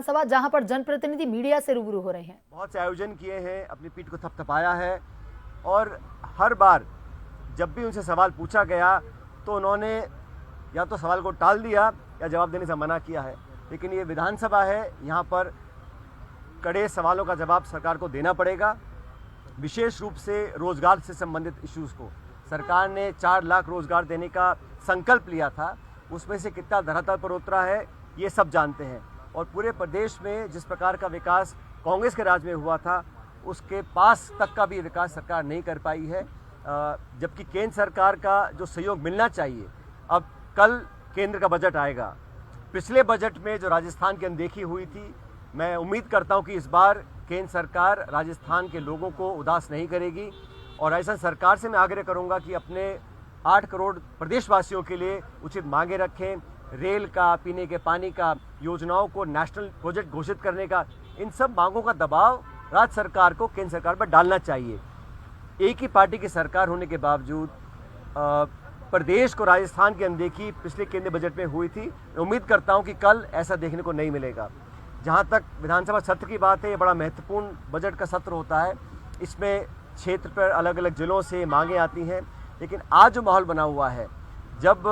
सभा जहां पर जनप्रतिनिधि मीडिया से रूबरू हो रहे हैं। बहुत से आयोजन किए हैं, अपनी पीठ को थपथपाया है और हर बार जब भी उनसे सवाल पूछा गया तो उन्होंने या तो सवाल को टाल दिया या जवाब देने से मना किया है। लेकिन ये विधानसभा है, यहाँ पर कड़े सवालों का जवाब सरकार को देना पड़ेगा। विशेष रूप से रोजगार से संबंधित इश्यूज़ को सरकार ने 4 लाख रोजगार देने का संकल्प लिया था, उसमें से कितना धरातल पर उतरा है ये सब जानते हैं। और पूरे प्रदेश में जिस प्रकार का विकास कांग्रेस के राज में हुआ था, उसके पास तक का भी विकास सरकार नहीं कर पाई है, जबकि केंद्र सरकार का जो सहयोग मिलना चाहिए। अब कल केंद्र का बजट आएगा। पिछले बजट में जो राजस्थान की अनदेखी हुई थी, मैं उम्मीद करता हूं कि इस बार केंद्र सरकार राजस्थान के लोगों को उदास नहीं करेगी। और राजस्थान सरकार से मैं आग्रह करूंगा कि अपने 8 करोड़ प्रदेशवासियों के लिए उचित मांगे रखें। रेल का, पीने के पानी का, योजनाओं को नेशनल प्रोजेक्ट घोषित करने का, इन सब मांगों का दबाव राज्य सरकार को केंद्र सरकार पर डालना चाहिए। एक ही पार्टी की सरकार होने के बावजूद प्रदेश को राजस्थान की अनदेखी पिछले केंद्रीय बजट में हुई थी। मैं उम्मीद करता हूं कि कल ऐसा देखने को नहीं मिलेगा। जहां तक विधानसभा सत्र की बात है, ये बड़ा महत्वपूर्ण बजट का सत्र होता है। इसमें क्षेत्र पर अलग अलग जिलों से मांगें आती हैं। लेकिन आज जो माहौल बना हुआ है, जब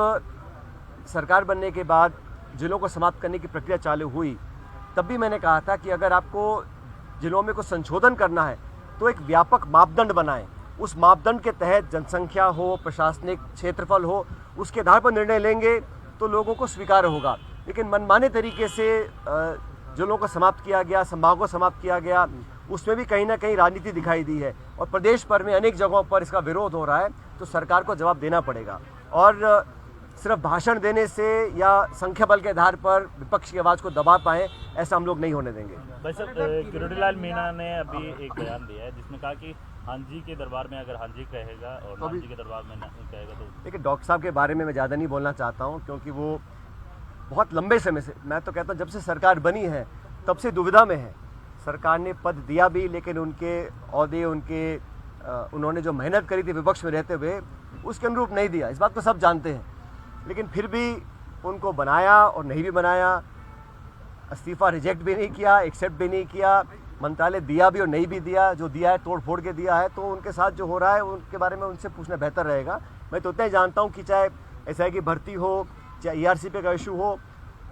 सरकार बनने के बाद जिलों को समाप्त करने की प्रक्रिया चालू हुई, तब भी मैंने कहा था कि अगर आपको जिलों में कुछ संशोधन करना है तो एक व्यापक मापदंड बनाएं। उस मापदंड के तहत जनसंख्या हो, प्रशासनिक क्षेत्रफल हो, उसके आधार पर निर्णय लेंगे तो लोगों को स्वीकार होगा। लेकिन मनमाने तरीके से जिलों को समाप्त किया गया, संभागों को समाप्त किया गया, उसमें भी कहीं ना कहीं राजनीति दिखाई दी है। और प्रदेश भर में अनेक जगहों पर इसका विरोध हो रहा है, तो सरकार को जवाब देना पड़ेगा। और सिर्फ भाषण देने से या संख्या बल के आधार पर विपक्ष की आवाज़ को दबा पाएं, ऐसा हम लोग नहीं होने देंगे। भाई साहब, किरोड़ीलाल मीणा ने अभी एक बयान दिया है जिसमें कहा कि हांजी के दरबार में अगर हांजी कहेगा और नानजी के दरबार में नहीं कहेगा तो। देखिए, डॉक्टर साहब के बारे में मैं ज़्यादा नहीं बोलना चाहता हूँ, क्योंकि वो बहुत लंबे समय से, मैं तो कहता हूँ जब से सरकार बनी है तब से दुविधा में है। सरकार ने पद दिया भी, लेकिन उनके ओहदे, उन्होंने जो मेहनत करी थी विपक्ष में रहते हुए, उसके अनुरूप नहीं दिया। इस बात को सब जानते हैं। लेकिन फिर भी उनको बनाया और नहीं भी बनाया, इस्तीफा रिजेक्ट भी नहीं किया, एक्सेप्ट भी नहीं किया, मंत्रालय दिया भी और नहीं भी दिया। जो दिया है तोड़ फोड़ के दिया है, तो उनके साथ जो हो रहा है उनके बारे में उनसे पूछना बेहतर रहेगा। मैं तो उतना ही जानता हूँ कि चाहे एसआई की भर्ती हो, चाहे ईआरसीपी का इशू हो,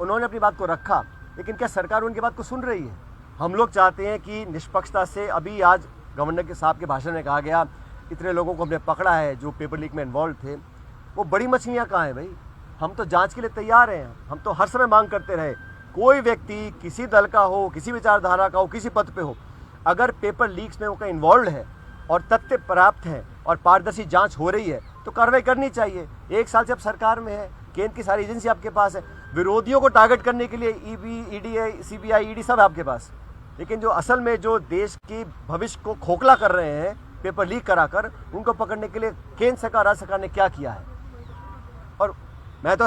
उन्होंने अपनी बात को रखा। लेकिन क्या सरकार उनकी बात को सुन रही है? हम लोग चाहते हैं कि निष्पक्षता से, अभी आज गवर्नर के साहब के भाषण में कहा गया इतने लोगों को हमने पकड़ा है जो पेपर लीक में इन्वॉल्व थे, वो बड़ी मछलियाँ कहाँ हैं भाई? हम तो जांच के लिए तैयार हैं। हम तो हर समय मांग करते रहे, कोई व्यक्ति किसी दल का हो, किसी विचारधारा का हो, किसी पद पे हो, अगर पेपर लीक्स में वो कहीं इन्वॉल्व है और तथ्य प्राप्त हैं और पारदर्शी जांच हो रही है तो कार्रवाई करनी चाहिए। 1 साल से अब सरकार में है, केंद्र की सारी एजेंसी आपके पास है। विरोधियों को टारगेट करने के लिए ईबी, ईडी, सीबीआई, ईडी सब आपके पास। लेकिन जो असल में जो देश की भविष्य को खोखला कर रहे हैं पेपर लीक कराकर, उनको पकड़ने के लिए केंद्र सरकार, राज्य सरकार ने क्या किया है? और मैं तो